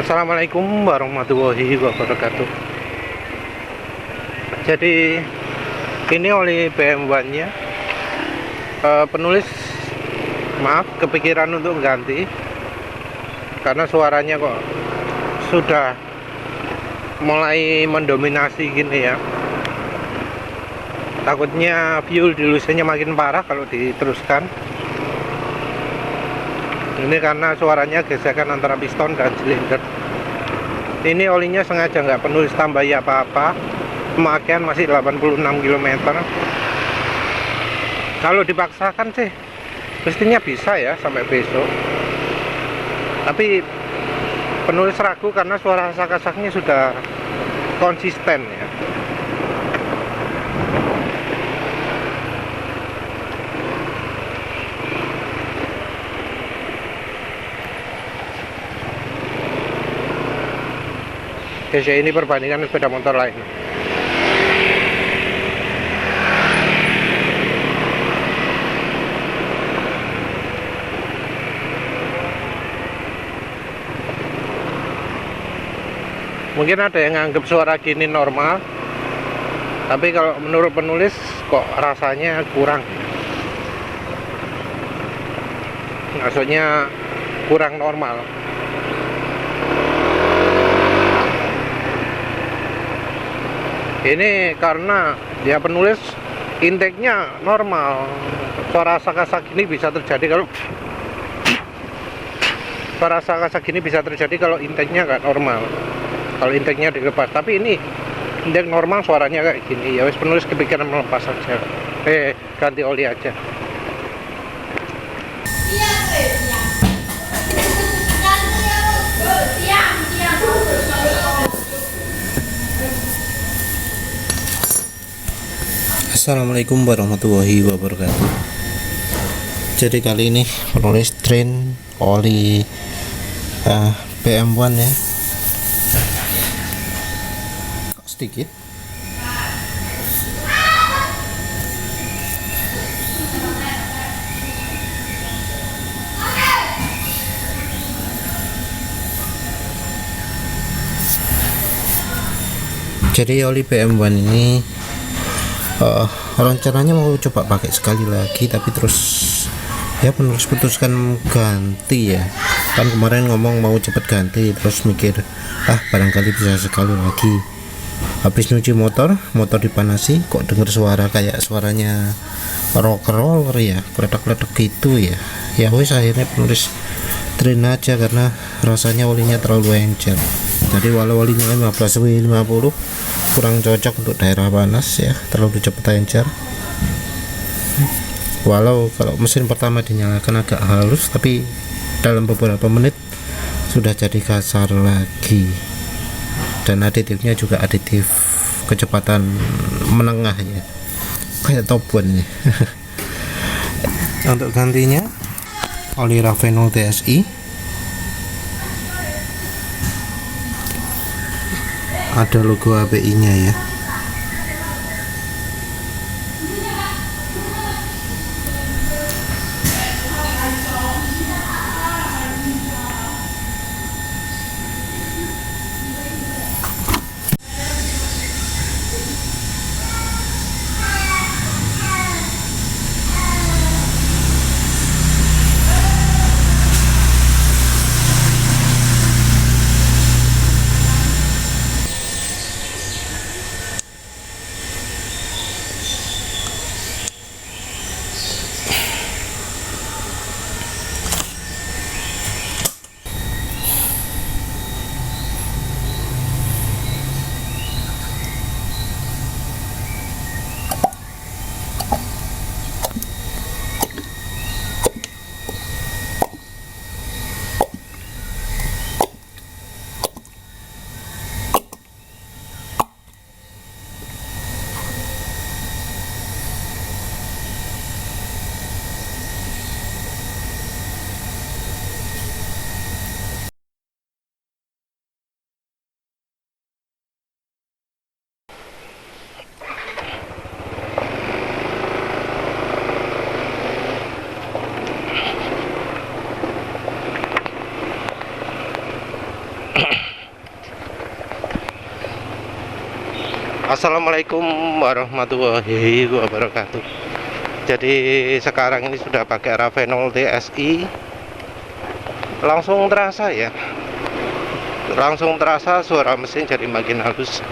Assalamualaikum warahmatullahi wabarakatuh. Jadi ini oleh BMW-nya penulis kepikiran untuk ganti karena suaranya kok sudah mulai mendominasi gini ya. Takutnya fuel dilusennya makin parah kalau diteruskan. Ini karena suaranya gesekan antara piston dan silinder. Ini olinya sengaja nggak penulis tambahi apa-apa. Pemakaian masih 86 km. Kalau dipaksakan sih mestinya bisa ya sampai besok. Tapi penulis ragu karena suara sak-saknya sudah konsisten ya. DC ini perbandingan sepeda motor lain. Mungkin ada yang nganggap suara gini normal, tapi kalau menurut penulis kok rasanya kurang. Maksudnya kurang normal. Ini karena dia penulis intake-nya normal. Suara sak-sak ini bisa terjadi kalau intake-nya nggak normal. Kalau intake-nya dilepas, tapi ini intake normal suaranya kayak gini. Ya wis penulis kepikiran melepas aja. Ganti oli aja. Assalamualaikum warahmatullahi wabarakatuh. Jadi kali ini penulis drain oli BM1 ya, sedikit. Jadi oli BM1 ini rencananya mau coba pakai sekali lagi, tapi terus ya penulis putuskan ganti ya. Kan kemarin ngomong mau cepet ganti, terus mikir barangkali bisa sekali lagi. Habis nyuci motor dipanasi kok denger suara kayak suaranya roller ya, kledak-kledak gitu ya. Ya wis akhirnya penulis drain aja karena rasanya olinya terlalu encer. Jadi walau olinya 15W50 kurang cocok untuk daerah panas ya, terlalu cepat encer. Walau kalau mesin pertama dinyalakan agak halus, tapi dalam beberapa menit sudah jadi kasar lagi. Dan aditifnya juga aditif kecepatan menengah ya, kayak top one ya. Untuk gantinya oli Ravenol TSI, ada logo API nya ya. Assalamualaikum warahmatullahi wabarakatuh. Jadi sekarang ini sudah pakai Ravenol TSI, langsung terasa ya, langsung terasa suara mesin jadi makin halus,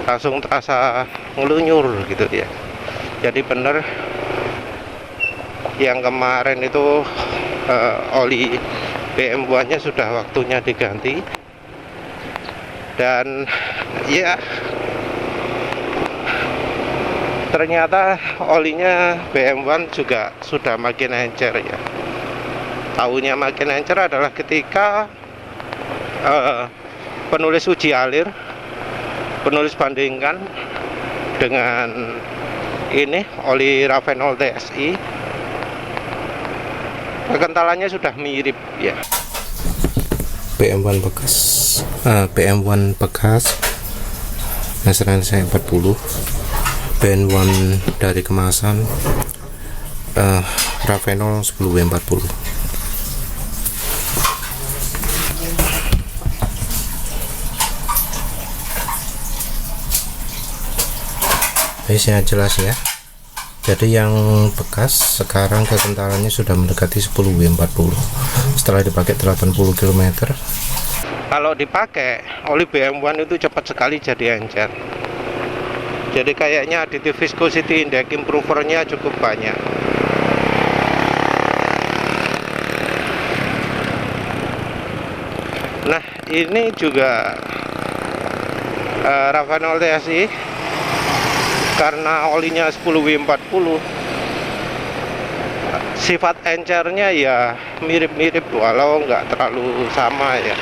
langsung terasa ngelunyur gitu ya. Jadi bener yang kemarin itu oli BMW nya sudah waktunya diganti, dan ya ternyata olinya BMW juga sudah makin encer ya. Tahunya makin encer adalah ketika penulis uji alir, penulis bandingkan dengan ini oli Ravenol TSI, kekentalannya sudah mirip ya. PM1 bekas, PM1 bekas meseran saya 40, PM1 dari kemasan, Ravenol 10W40. Saya jelas ya. Jadi yang bekas sekarang kekentalannya sudah mendekati 10W40 setelah dipakai 80 km. Kalau dipakai oli BMW itu cepat sekali jadi encer. Jadi kayaknya additive viscosity index improvernya cukup banyak. Nah ini juga Ravenol TSI, karena olinya 10W40, sifat encernya ya mirip-mirip walau nggak terlalu sama ya.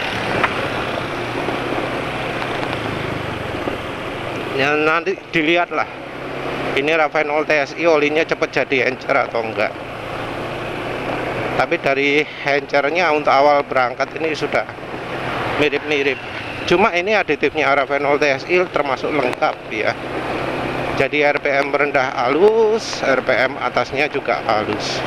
Ya nanti dilihatlah ini Ravenol TSI olinya cepat jadi encer atau enggak. Tapi dari encernya untuk awal berangkat ini sudah mirip-mirip. Cuma ini aditifnya Ravenol TSI termasuk lengkap ya. Jadi RPM rendah halus, RPM atasnya juga halus.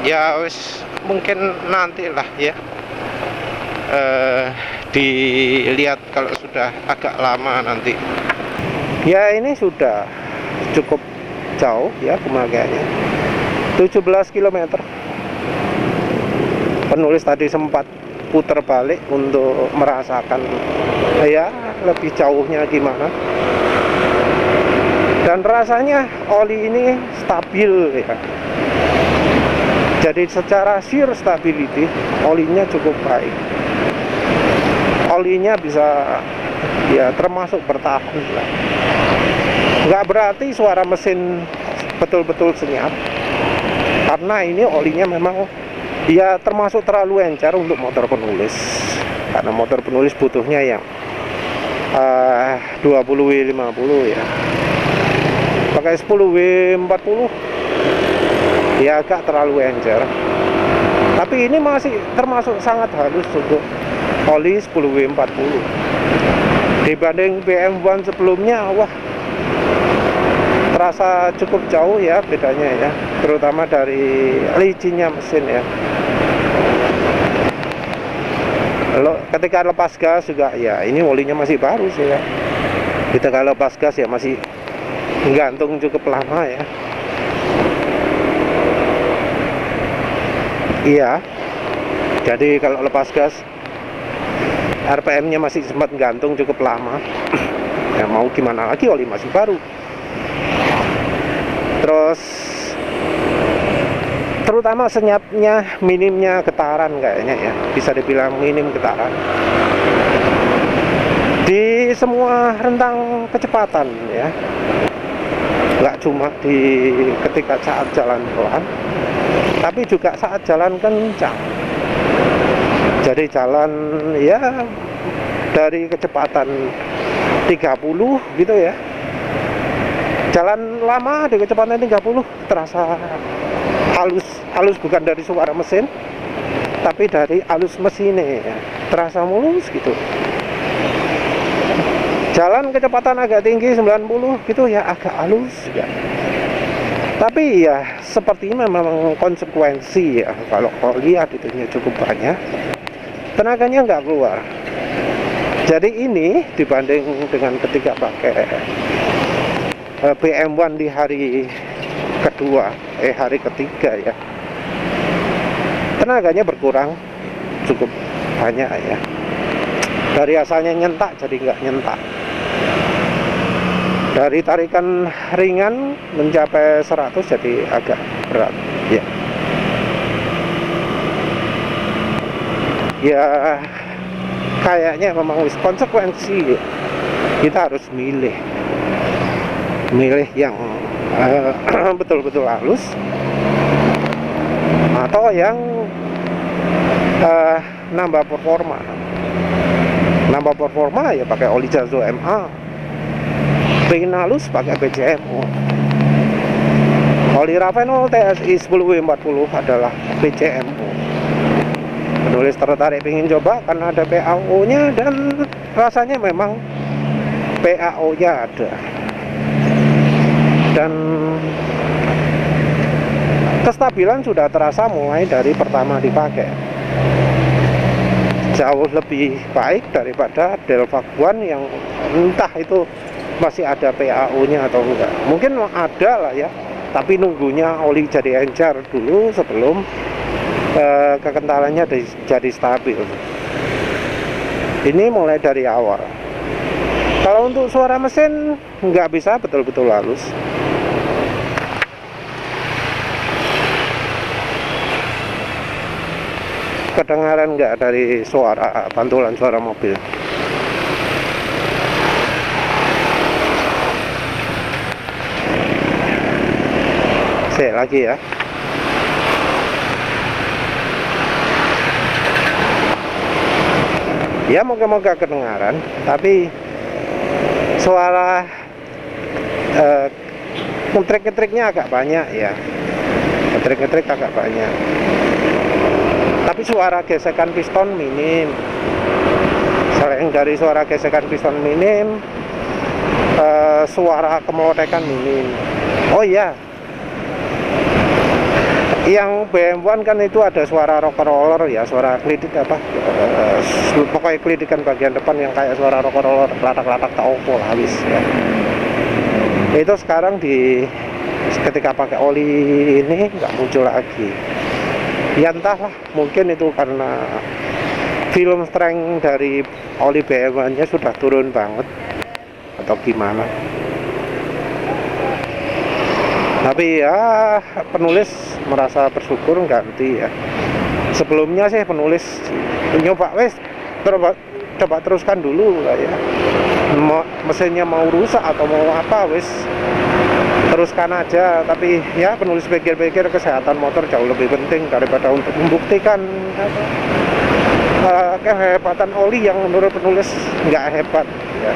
Ya wis mungkin nantilah ya, dilihat kalau sudah agak lama nanti. Ya ini sudah cukup jauh ya pemakaiannya, 17 km. Penulis tadi sempat putar balik untuk merasakan ya lebih jauhnya gimana, dan rasanya oli ini stabil ya. Jadi secara sheer stability olinya cukup baik, olinya bisa ya termasuk bertahan lah. Nggak berarti suara mesin betul-betul senyap, karena ini olinya memang ya termasuk terlalu encer untuk motor penulis, karena motor penulis butuhnya yang 20W50 ya. Pakai 10W40 ya agak terlalu encer, tapi ini masih termasuk sangat halus untuk oli 10W40 dibanding BMW sebelumnya. Wah, terasa cukup jauh ya bedanya ya, terutama dari licinnya mesin ya. Lalu ketika lepas gas juga ya, ini olinya masih baru sih ya. Ketika lepas gas ya masih gantung cukup lama ya. Iya, jadi kalau lepas gas RPM nya masih sempat gantung cukup lama. Ya mau gimana lagi, oli masih baru. Terus terutama senyapnya, minimnya getaran kayaknya ya, bisa dibilang minim getaran di semua rentang kecepatan ya, nggak cuma di ketika saat jalan pelan, tapi juga saat jalan kencang. Jadi jalan ya dari kecepatan 30 gitu ya, jalan lama di kecepatan 30 terasa halus bukan dari suara mesin, tapi dari halus mesinnya ya, terasa mulus gitu. Jalan kecepatan agak tinggi 90 gitu ya, agak halus ya. Tapi ya seperti ini memang konsekuensi ya, kalau lihat itu cukup banyak tenaganya nggak keluar. Jadi ini dibanding dengan ketika pakai BM1 di hari ketiga ya, tenaganya berkurang cukup banyak ya. Dari asalnya nyentak jadi nggak nyentak. Dari tarikan ringan mencapai 100 jadi agak berat ya. Ya kayaknya memang konsekuensi kita harus milih yang betul-betul halus atau yang nambah performa ya pakai oli Jazo MA, pengen halus pakai PCMO. Oli Ravenol TSI 10W40 adalah PCMO. Penulis tertarik pengen coba karena ada PAO nya dan rasanya memang PAO nya ada, dan kestabilan sudah terasa mulai dari pertama dipakai, jauh lebih baik daripada Delvac One yang entah itu masih ada PAO nya atau enggak. Mungkin ada lah ya, tapi nunggunya oli jadi encer dulu sebelum kekentalannya jadi stabil. Ini mulai dari awal. Kalau untuk suara mesin nggak bisa betul-betul halus. Kedengaran nggak dari suara pantulan suara mobil. Saya lagi ya. Ya moga-moga kedengaran, tapi suara ngetrik-ngetriknya agak banyak ya, ngetrik agak banyak. Tapi suara gesekan piston minim. Selain dari suara gesekan piston minim, suara kemelotekan minim. Oh iya, yang BM1 kan itu ada suara roller ya, suara klidik pokoknya klidikan bagian depan yang kayak suara roller, latak-latak tak opo habis ya. Itu sekarang ketika pakai oli ini nggak muncul lagi. Ya entahlah, mungkin itu karena film strength dari oli BM1 nya sudah turun banget atau gimana. Tapi ya penulis merasa bersyukur ganti ya. Sebelumnya sih penulis nyoba coba teruskan dulu lah ya. Mesinnya mau rusak atau mau apa teruskan aja. Tapi ya penulis pikir-pikir kesehatan motor jauh lebih penting daripada untuk membuktikan kehebatan oli yang menurut penulis nggak hebat ya.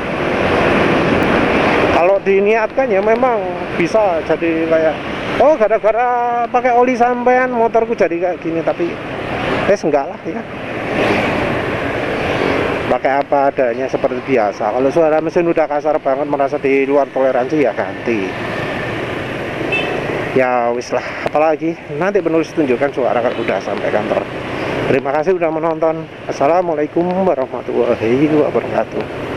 Kalau diniatkan ya memang bisa jadi kayak, oh gara-gara pakai oli sampean motorku jadi kayak gini, tapi enggak lah ya. Pakai apa adanya seperti biasa. Kalau suara mesin udah kasar banget merasa di luar toleransi ya ganti. Ya wis lah, apalagi nanti penulis tunjukkan suara kalau udah sampai kantor. Terima kasih sudah menonton. Assalamualaikum warahmatullahi wabarakatuh.